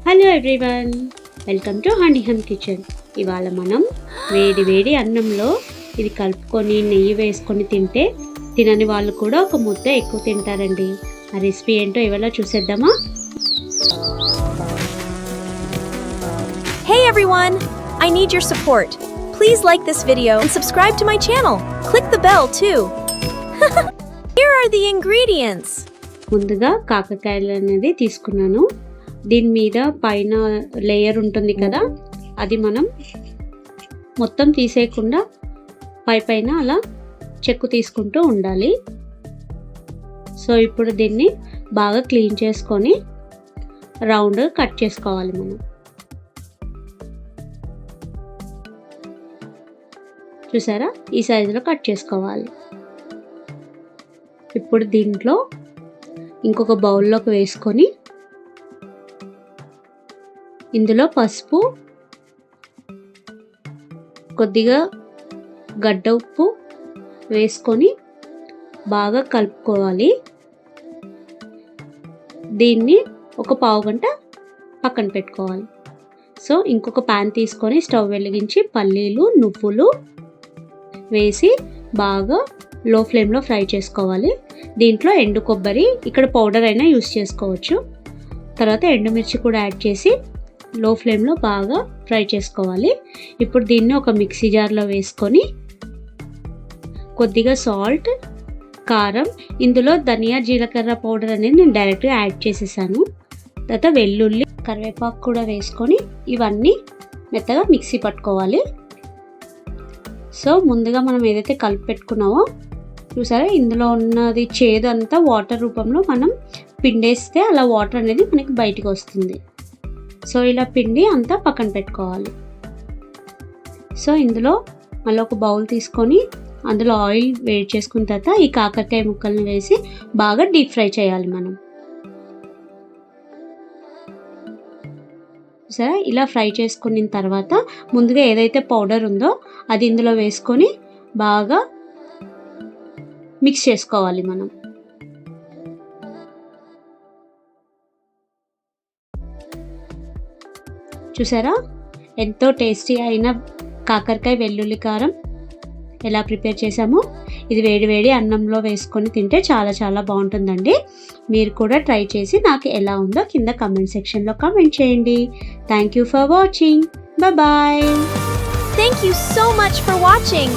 Hello everyone, welcome to Honey Hum Kitchen. ఇవాళ మనం వేడి వేడి అన్నంలో ఇది కలుపుకొని నెయ్యి వేసుకొని తింటే తినని వాళ్ళు కూడా ఒక ముద్ద ఎక్కువ తింటారండి. ఆ రెసిపీ ఏంటో ఇవాళ చూసేద్దామా? Hey everyone! I need your support. Please like this video and subscribe to my channel. Click the bell too. Here are the ingredients. ముందుగా కాకరకాయలు అనేది తీసుకున్నాను. దీని మీద పైన లేయర్ ఉంటుంది కదా, అది మనం మొత్తం తీసేయకుండా పైన అలా చెక్కు తీసుకుంటూ ఉండాలి. సో ఇప్పుడు దీన్ని బాగా క్లీన్ చేసుకొని రౌండ్ కట్ చేసుకోవాలి. మనం చూసారా, ఈ సైజులో కట్ చేసుకోవాలి. ఇప్పుడు దీంట్లో ఇంకొక బౌల్లోకి వేసుకొని ఇందులో పసుపు, కొద్దిగా గడ్డ ఉప్పు వేసుకొని బాగా కలుపుకోవాలి. దీన్ని ఒక పావు గంట పక్కన పెట్టుకోవాలి. సో ఇంకొక ప్యాన్ తీసుకొని స్టవ్ వెలిగించి పల్లీలు, నువ్వులు వేసి బాగా లో ఫ్లేమ్లో ఫ్రై చేసుకోవాలి. దీంట్లో ఎండు కొబ్బరి, ఇక్కడ పౌడర్ అయినా యూస్ చేసుకోవచ్చు. తర్వాత ఎండుమిర్చి కూడా యాడ్ చేసి లో ఫ్లేమ్లో బాగా ఫ్రై చేసుకోవాలి. ఇప్పుడు దీన్ని ఒక మిక్సీ జార్లో వేసుకొని కొద్దిగా సాల్ట్, కారం, ఇందులో ధనియా జీలకర్ర పౌడర్ అనేది నేను డైరెక్ట్గా యాడ్ చేసేసాను. తర్వాత వెల్లుల్లి, కరివేపాకు కూడా వేసుకొని ఇవన్నీ మెత్తగా మిక్సీ పట్టుకోవాలి. సో ముందుగా మనం ఏదైతే కలిపి పెట్టుకున్నామో చూసారా, ఇందులో ఉన్నది చేదు అంతా వాటర్ రూపంలో మనం పిండేస్తే అలా వాటర్ అనేది మనకి బయటికి వస్తుంది. సో ఇలా పిండి అంతా పక్కన పెట్టుకోవాలి. సో ఇందులో మళ్ళీ ఒక బౌల్ తీసుకొని అందులో ఆయిల్ వేడి చేసుకున్న తర్వాత ఈ కాకరకాయ ముక్కల్ని వేసి బాగా డీప్ ఫ్రై చేయాలి మనం. సరే, ఇలా ఫ్రై చేసుకున్న తర్వాత ముందుగా ఏదైతే పౌడర్ ఉందో అది ఇందులో వేసుకొని బాగా మిక్స్ చేసుకోవాలి మనం. చూసారా, ఎంతో టేస్టీ అయిన కాకరకాయ వెల్లుల్లి కారం ఎలా ప్రిపేర్ చేసామో. ఇది వేడి వేడి అన్నంలో వేసుకొని తింటే చాలా చాలా బాగుంటుందండి. మీరు కూడా ట్రై చేసి నాకు ఎలా ఉందో కింద కామెంట్ సెక్షన్లో కామెంట్ చేయండి. Thank you for watching. Bye. Thank you so much for watching.